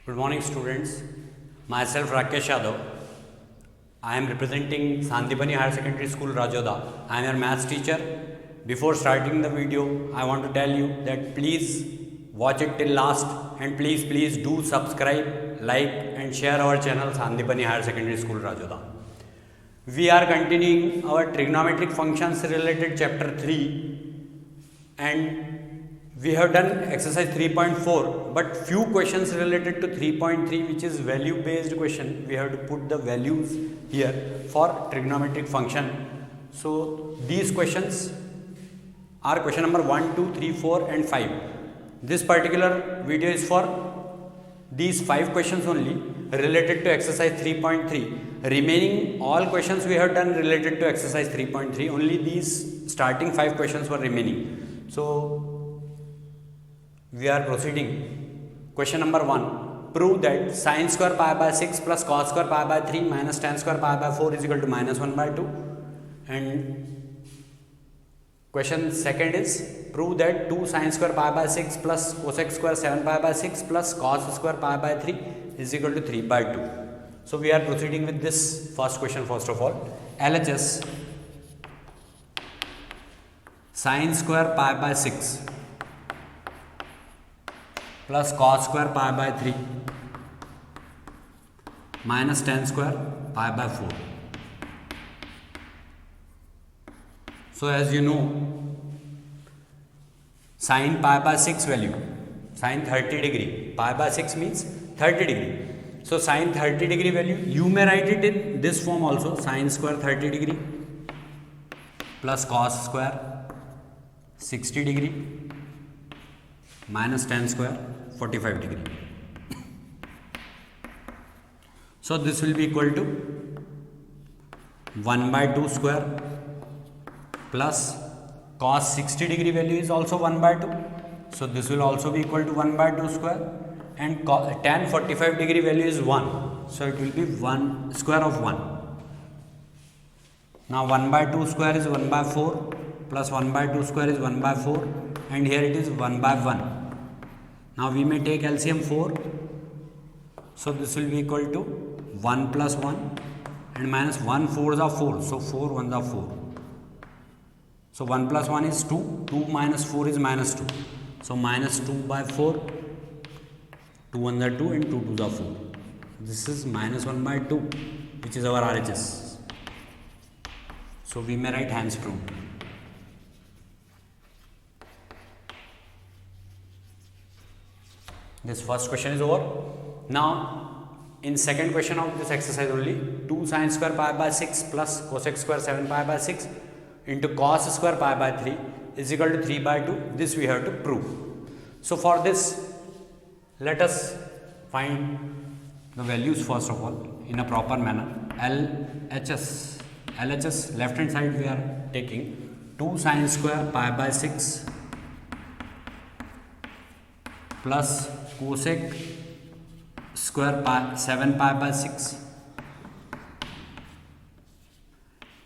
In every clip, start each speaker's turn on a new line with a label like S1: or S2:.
S1: Good morning, students. Myself Rakesh Yadav. I am representing Sandipani Higher Secondary School, Rajoda. I am your maths teacher. Before starting the video, I want to tell you that please watch it till last and please do subscribe, like and share our channel Sandipani Higher Secondary School, Rajoda. We are continuing our trigonometric functions related chapter 3 and we have done exercise 3.4 but few questions related to 3.3 which is value based question. We have to put the values here for trigonometric function. So these questions are question number 1, 2, 3, 4 and 5. This particular video is for these 5 questions only related to exercise 3.3. Remaining all questions we have done related to exercise 3.3. Only these starting 5 questions were remaining. So we are proceeding. Question number 1. Prove that sin square pi by 6 plus cos square pi by 3 minus tan square pi by 4 is equal to minus 1 by 2. And question second is prove that 2 sin square pi by 6 plus cosec square 7 pi by 6 plus cos square pi by 3 is equal to 3 by 2. So we are proceeding with this first question first of all. LHS sin square pi by 6 plus cos square pi by 3 minus tan square pi by 4. So as you know, sin pi by 6 value, sin 30 degree, pi by 6 means 30 degree. So sin 30 degree value, you may write it in this form also, sin square 30 degree plus cos square 60 degree minus tan square 45 degree. So this will be equal to 1 by 2 square plus cos 60 degree value is also 1 by 2. So this will also be equal to 1 by 2 square and tan 45 degree value is 1. So it will be 1 square of 1. Now 1 by 2 square is 1 by 4 plus 1 by 2 square is 1 by 4 and here it is 1 by 1. Now we may take LCM 4. So this will be equal to 1 plus 1 and minus 1 4s are 4. So 4 1s are 4. So 1 plus 1 is 2. 2 minus 4 is minus 2. So minus 2 by 4. 2 1s are 2 and 2 2s are 4. This is minus 1 by 2 which is our RHS. So we may write hence proved. This first question is over. Now, in second question of this exercise only, 2 sin square pi by 6 plus cosec square 7 pi by 6 into cos square pi by 3 is equal to 3 by 2. This we have to prove. So, for this, let us find the values first of all in a proper manner. LHS left hand side we are taking 2 sin square pi by 6 plus cosec square pi 7 pi by 6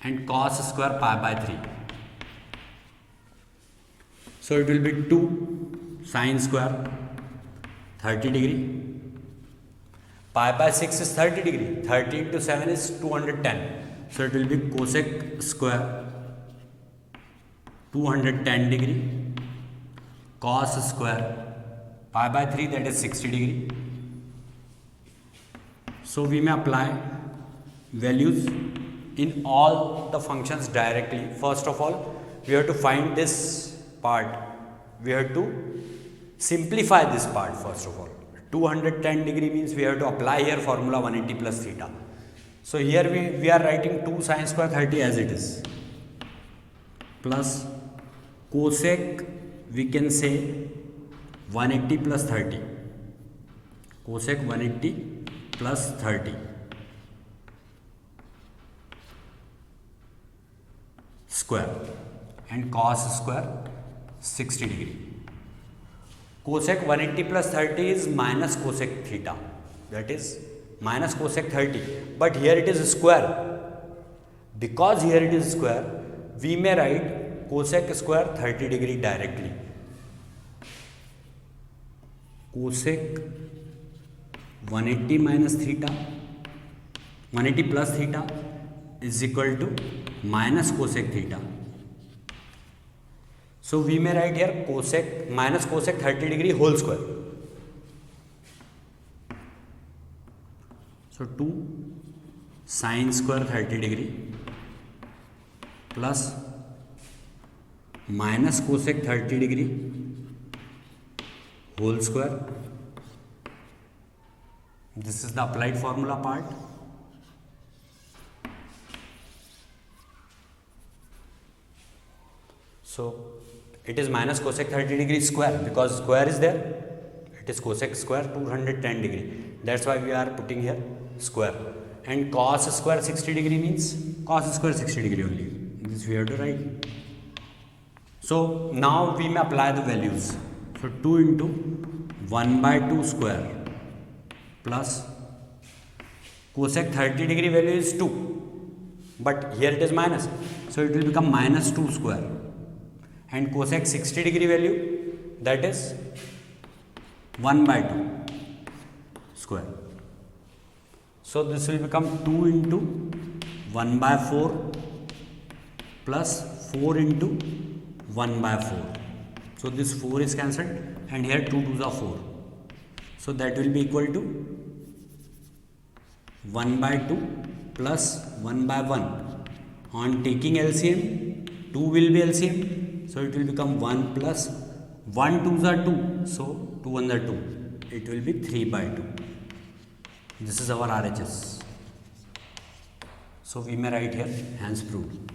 S1: and cos square pi by 3. So it will be 2 sin square 30 degree, pi by 6 is 30 degree, 30 into 7 is 210. So it will be cosec square 210 degree, cos square pi by 3 that is 60 degree. So we may apply values in all the functions directly. First of all, we have to find this part. We have to simplify this part first of all. 210 degree means we have to apply here formula 180 plus theta. So here we are writing 2 sin square 30 as it is plus cosec we can say 180 plus 30, cosec 180 plus 30 square and cos square 60 degree. Cosec 180 plus 30 is minus cosec theta, that is minus cosec 30, but here it is square. Because here it is square, we may write cosec square 30 degree directly. Cosec 180 minus theta, 180 plus theta is equal to minus cosec theta. So we may write here cosec minus cosec 30 degree whole square. So 2 sin square 30 degree plus minus cosec 30 degree whole square. This is the applied formula part. So it is minus cosec 30 degree square because square is there. It is cosec square 210 degree. That's why we are putting here square. And cos square 60 degree means cos square 60 degree only. This we have to write. So now we may apply the values. So 2 into 1 by 2 square plus cosec 30 degree value is 2. But here it is minus. So it will become minus 2 square. And cosec 60 degree value, that is 1 by 2 square. So this will become 2 into 1 by 4 plus 4 into 1 by 4. So this 4 is cancelled and here 2 2s are 4. So that will be equal to 1 by 2 plus 1 by 1. On taking LCM, 2 will be LCM. So it will become 1 plus 1 2s are 2. So 2 1s are 2. It will be 3 by 2. This is our RHS. So we may write here hence proved.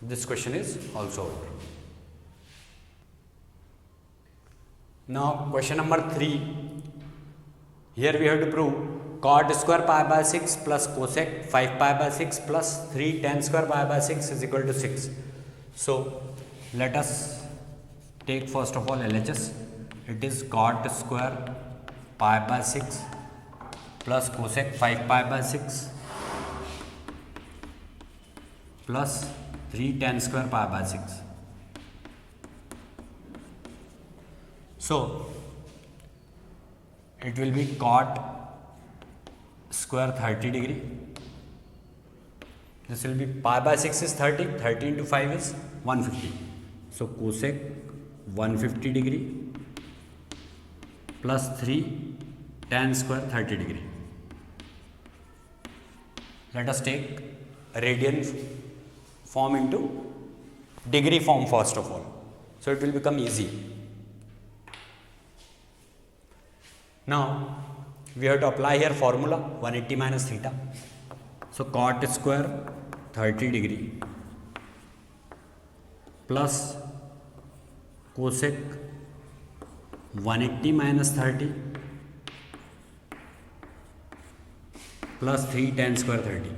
S1: This question is also over. Now question number 3. Here we have to prove cot square pi by 6 plus cosec 5 pi by 6 plus 3 tan square pi by 6 is equal to 6. So let us take first of all LHS. It is cot square pi by 6 plus cosec 5 pi by 6 plus 3 tan square pi by 6. So it will be cot square 30 degree. This will be pi by 6 is 30. 30 into 5 is 150. So cosec 150 degree plus 3 tan square 30 degree. Let us take radian form into degree form first of all. So it will become easy. Now we have to apply here formula 180 minus theta. So cot square 30 degree plus cosec 180 minus 30 plus 3 tan square 30.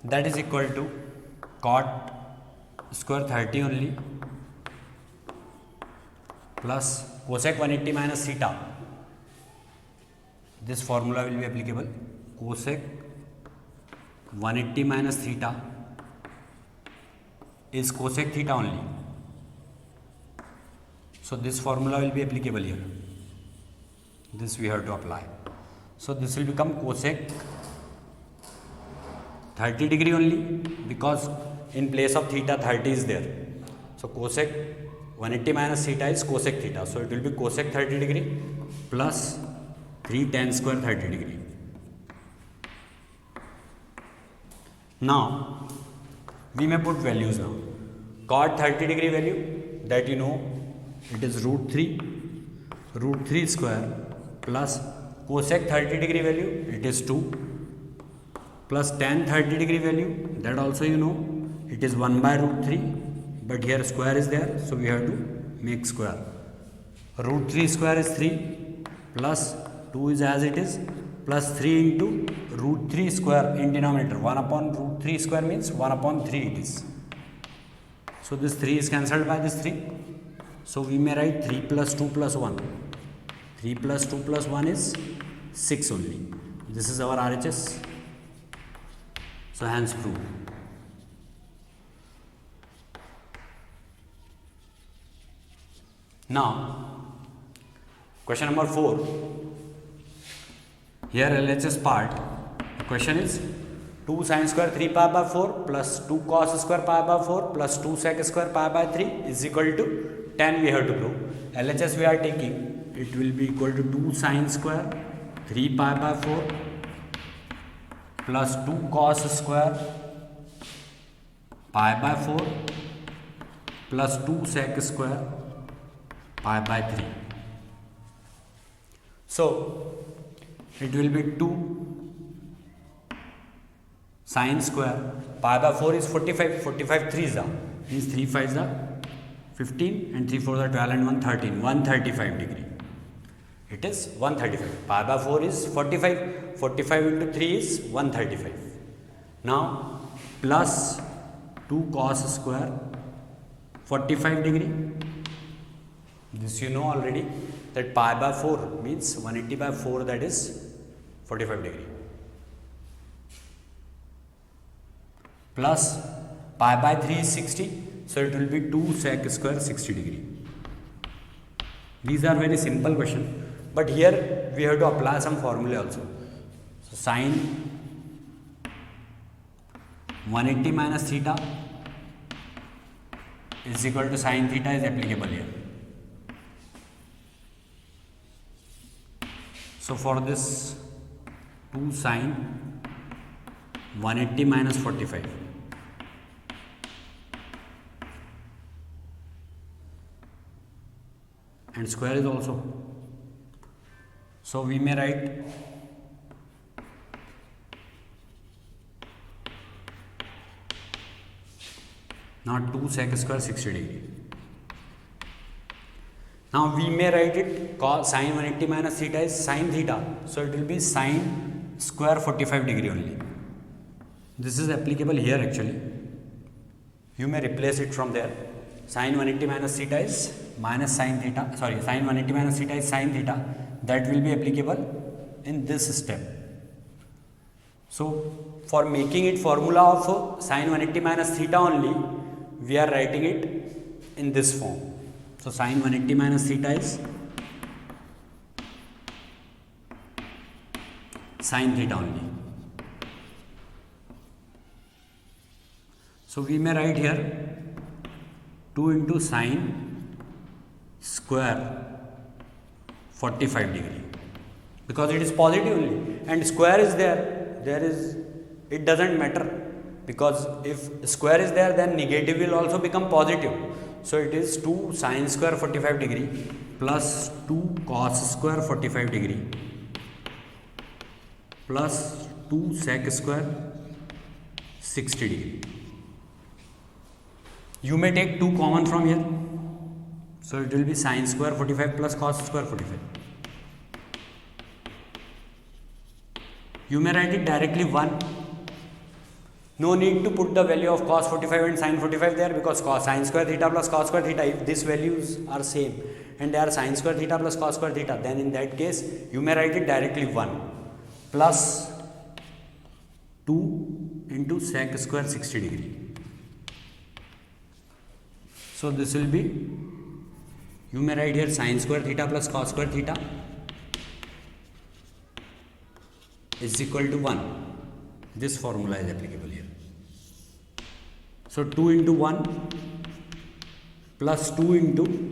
S1: That is equal to cot square 30 only plus cosec 180 minus theta. This formula will be applicable. Cosec 180 minus theta is cosec theta only. So this formula will be applicable here. This we have to apply. So this will become cosec 30 degree only because in place of theta 30 is there. So cosec 180 minus theta is cosec theta. So it will be cosec 30 degree plus 3 tan square 30 degree. Now we may put values now. Cot 30 degree value, that you know, it is root 3 square plus cosec 30 degree value, it is 2 plus tan 30 degree value, that also you know, it is 1 by root 3, but here square is there, so we have to make square. Root 3 square is 3 plus 2 is as it is plus 3 into root 3 square in denominator. 1 upon root 3 square means 1 upon 3 it is. So this 3 is cancelled by this 3. So we may write 3 plus 2 plus 1. 3 plus 2 plus 1 is 6 only. This is our RHS. So hence proved. Now, question number 4. Here LHS part. The question is 2 sin square 3 pi by 4 plus 2 cos square pi by 4 plus 2 sec square pi by 3 is equal to 10. We have to prove. LHS we are taking. It will be equal to 2 sin square 3 pi by 4 plus 2 cos square pi by 4 plus 2 sec square pi by 3. So it will be 2 sin square pi by 4 is 45. 45 3s are, means 3 5s are 15 and 3 4s are 12 and 1 13. 135 degree. It is 135. Pi by 4 is 45. 45 into 3 is 135. Now plus 2 cos square 45 degree. This you know already, that pi by 4 means 180 by 4, that is 45 degree. Plus pi by 3 is 60. So it will be 2 sec square 60 degree. These are very simple question. But here we have to apply some formula also. So sin 180 minus theta is equal to sin theta is applicable here. So for this 2 sin 180 minus 45, and square is also. So we may write not 2 sec square 60 degree. Now we may write it cos sin 180 minus theta is sin theta. So it will be sin square 45 degree only. This is applicable here actually. You may replace it from there. Sin 180 minus theta is minus sin theta. Sorry, sin 180 minus theta is sin theta. That will be applicable in this step. So for making it formula of sin 180 minus theta only, we are writing it in this form. So sin 180 minus theta is sin theta only. So we may write here 2 into sin square 45 degree, because it is positive only and square is there is, it doesn't matter, because if square is there then negative will also become positive. So it is 2 sin square 45 degree plus 2 cos square 45 degree plus 2 sec square 60 degree. You may take 2 common from here. So it will be sin square 45 plus cos square 45. You may write it directly 1. No need to put the value of cos 45 and sin 45 there, because sin square theta plus cos square theta, if these values are same and they are sin square theta plus cos square theta, then in that case you may write it directly 1 plus 2 into sec square 60 degree. So this will be, you may write here sin square theta plus cos square theta is equal to 1. This formula is applicable here. So 2 into 1 plus 2 into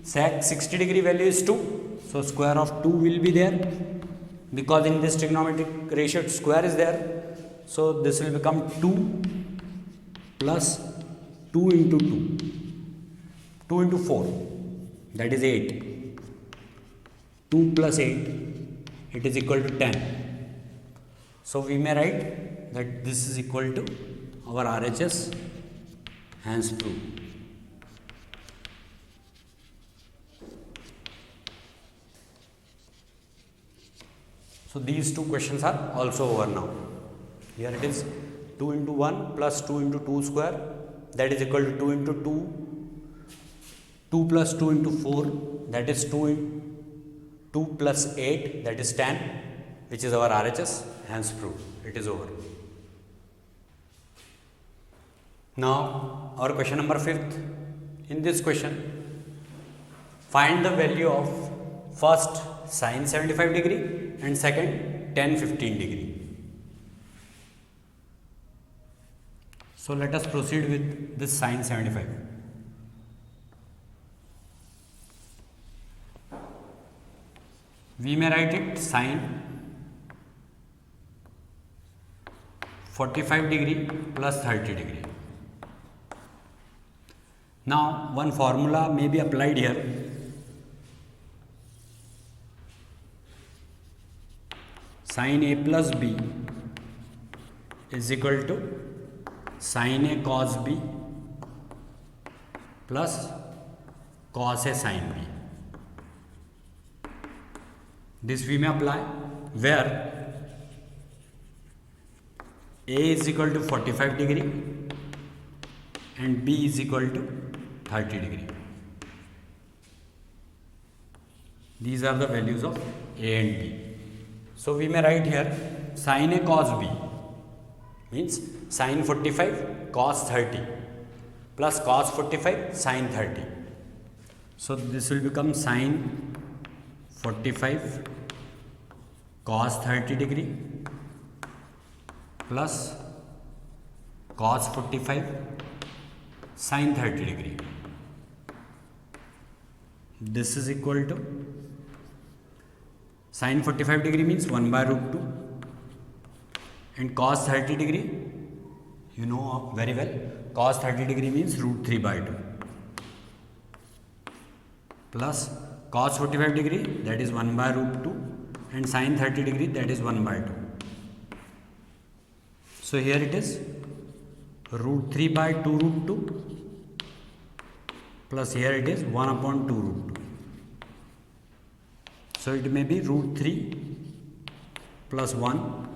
S1: sec 60 degree value is 2. So square of 2 will be there, because in this trigonometric ratio square is there. So this will become 2 plus 2 into 2. 2 into 4, that is 8. 2 plus 8, it is equal to 10. So we may write that this is equal to our RHS, hence proved. So these two questions are also over now. Here it is 2 into 1 plus 2 into 2 square, that is equal to 2 into 2. 2 plus 2 into 4, that is 2 plus 8, that is 10, which is our RHS, hence proved. It is over. Now our question number 5th. In this question, Find the value of first sin 75 degree and second tan 15 degree. So let us proceed with this sin 75. We may write it sin 45 degree plus 30 degree. Now one formula may be applied here. Sin A plus B is equal to sin A cos B plus cos A sin B. This we may apply where A is equal to 45 degree and B is equal to 30 degree. These are the values of A and B. So we may write here sin A cos B means sin 45 cos 30 plus cos 45 sin 30. So this will become sin 45 cos 30 degree plus cos 45 sin 30 degree. This is equal to sin 45 degree means 1 by root 2 and cos 30 degree, you know very well, cos 30 degree means root 3 by 2 plus cos 45 degree, that is 1 by root 2, and sin 30 degree, that is 1 by 2. So here it is root 3 by 2 root 2 plus here it is 1 upon 2 root 2. So it may be root 3 plus 1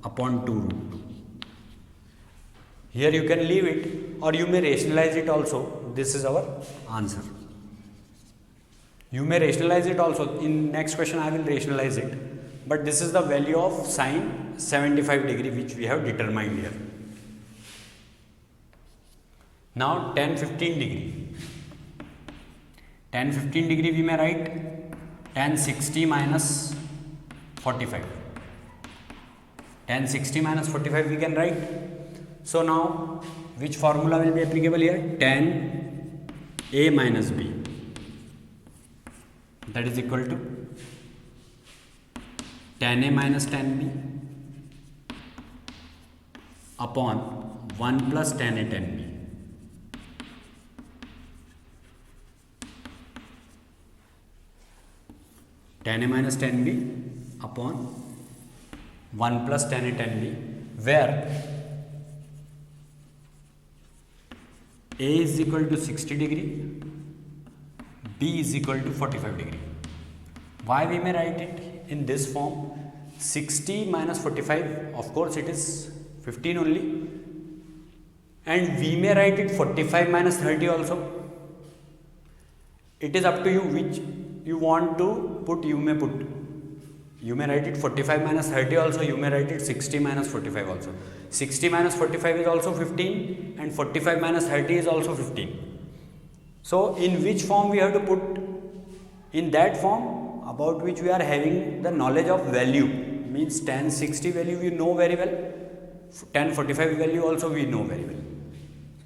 S1: upon 2 root 2. Here you can leave it or you may rationalize it also. This is our answer. You may rationalize it also. In next question I will rationalize it. But this is the value of sin 75 degree which we have determined here. Now tan 15 degree. Tan 15 degree we may write tan 60 minus 45. Tan 60 minus 45 we can write. So now which formula will be applicable here? Tan A minus B. That is equal to tan A minus tan B upon 1 plus tan A tan B. Tan A minus tan B upon 1 plus tan A tan B, where A is equal to 60 degree, B is equal to 45 degree. Why we may write it in this form? 60 minus 45, of course it is 15 only, and we may write it 45 minus 30 also. It is up to you which you want to put, you may put. You may write it 45 minus 30 also, you may write it 60 minus 45 also. 60 minus 45 is also 15 and 45 minus 30 is also 15. So in which form we have to put? In that form about which we are having the knowledge of value, means tan 60 value we know very well, tan 45 value also we know very well.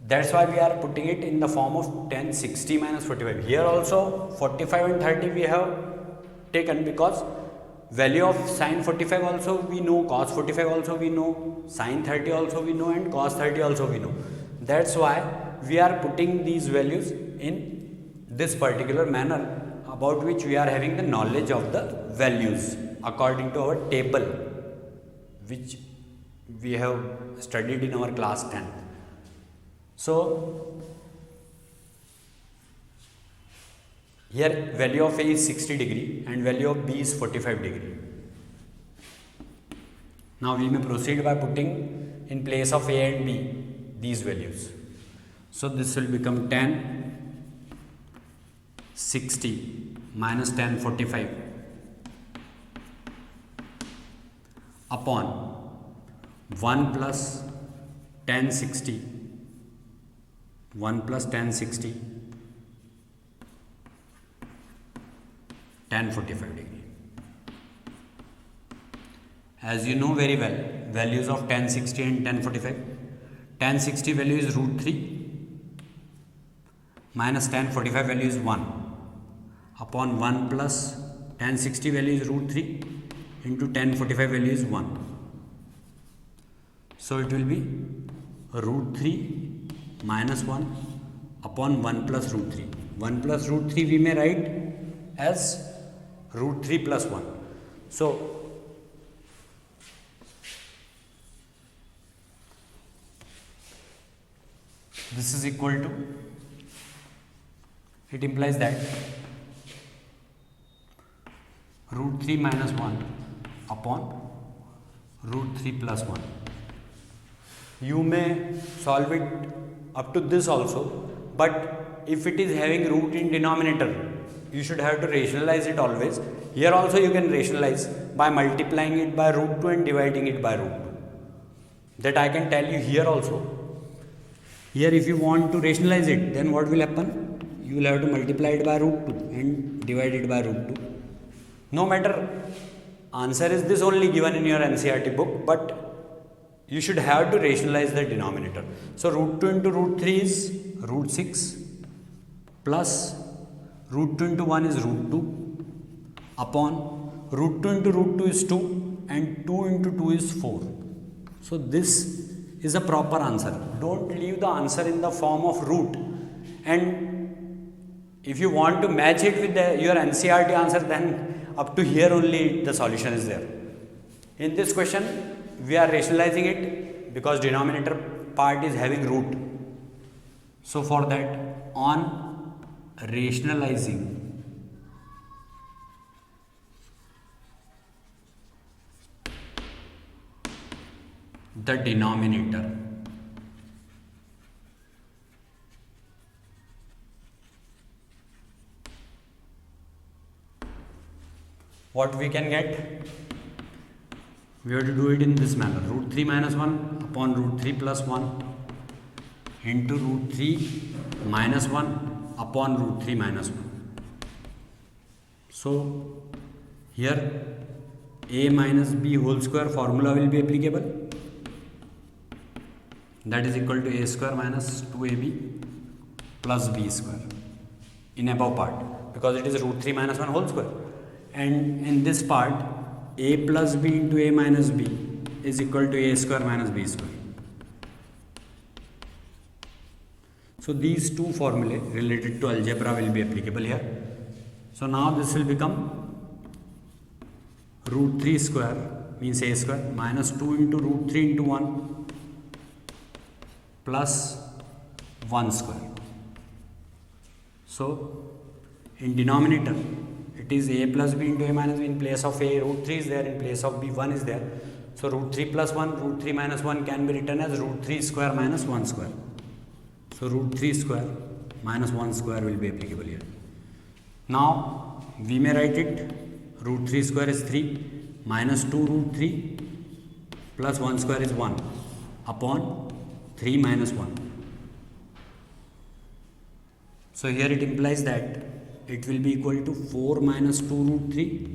S1: That's why we are putting it in the form of tan 60 minus 45. Here also 45 and 30 we have taken because value of sin 45 also we know, cos 45 also we know, sin 30 also we know and cos 30 also we know. That's why we are putting these values in this particular manner about which we are having the knowledge of the values according to our table which we have studied in our class 10. So here value of A is 60 degree and value of B is 45 degree. Now we may proceed by putting in place of A and B these values. So this will become tan 60 minus tan 45 upon 1 plus tan 60 1 plus tan 60 tan 45 degree. As you know very well, values of tan 60 and tan 45. Tan 60 value is root 3 minus tan 45 value is 1 upon 1 plus tan 60 value is root 3 into tan 45 value is 1. So it will be root 3 minus 1 upon 1 plus root 3. 1 plus root 3 we may write as root 3 plus 1. So this is equal to, it implies that root 3 minus 1 upon root 3 plus 1. You may solve it up to this also, but if it is having root in denominator, you should have to rationalize it always. Here also you can rationalize by multiplying it by root 2 and dividing it by root 2. That I can tell you here also. Here if you want to rationalize it, then what will happen? You will have to multiply it by root 2 and divide it by root 2. No matter, answer is this only given in your NCERT book, but you should have to rationalize the denominator. So root 2 into root 3 is root 6 plus root 2 into 1 is root 2 upon root 2 into root 2 is 2 and 2 into 2 is 4. So this is a proper answer. Don't leave the answer in the form of root, and if you want to match it with your NCERT answer, then up to here only the solution is there. In this question we are rationalizing it because denominator part is having root. So for that, on rationalizing the denominator, what we can get? We have to do it in this manner. Root 3 minus 1 upon root 3 plus 1 into root 3 minus 1 upon root 3 minus 1. So here a minus b whole square formula will be applicable. That is equal to a square minus 2ab plus b square in above part, because it is root 3 minus 1 whole square, and in this part a plus b into a minus b is equal to a square minus b square. So these two formulae related to algebra will be applicable here. So now this will become root 3 square means a square minus 2 into root 3 into 1 plus 1 square. So in denominator it is a plus b into a minus b. In place of a, root 3 is there, in place of b 1 is there. So root 3 plus 1, root 3 minus 1 can be written as root 3 square minus 1 square. So root 3 square minus 1 square will be applicable here. Now we may write it, root 3 square is 3 minus 2 root 3 plus 1 square is 1 upon 3 minus 1. So here it implies that it will be equal to 4 minus 2 root 3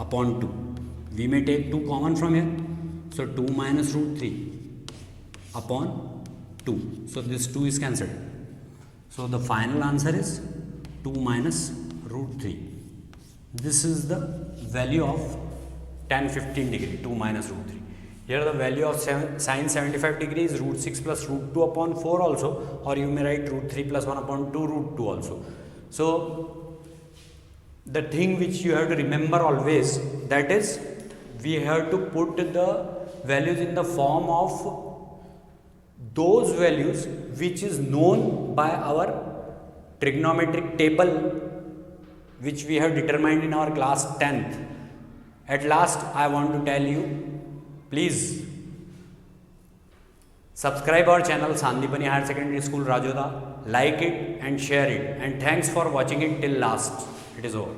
S1: upon 2. We may take 2 common from here. So 2 minus root 3 upon 2. So this 2 is cancelled. So the final answer is 2 minus root 3. This is the value of tan 15 degree, 2 minus root 3. Here the value of sine 75 degree is root 6 plus root 2 upon 4 also, or you may write root 3 plus 1 upon 2 root 2 also. So the thing which you have to remember always, that is we have to put the values in the form of those values which is known by our trigonometric table which we have determined in our class 10th. At last I want to tell you, please subscribe our channel Sandipani Higher Secondary School Rajoda, like it and share it, and thanks for watching it till last. It is over.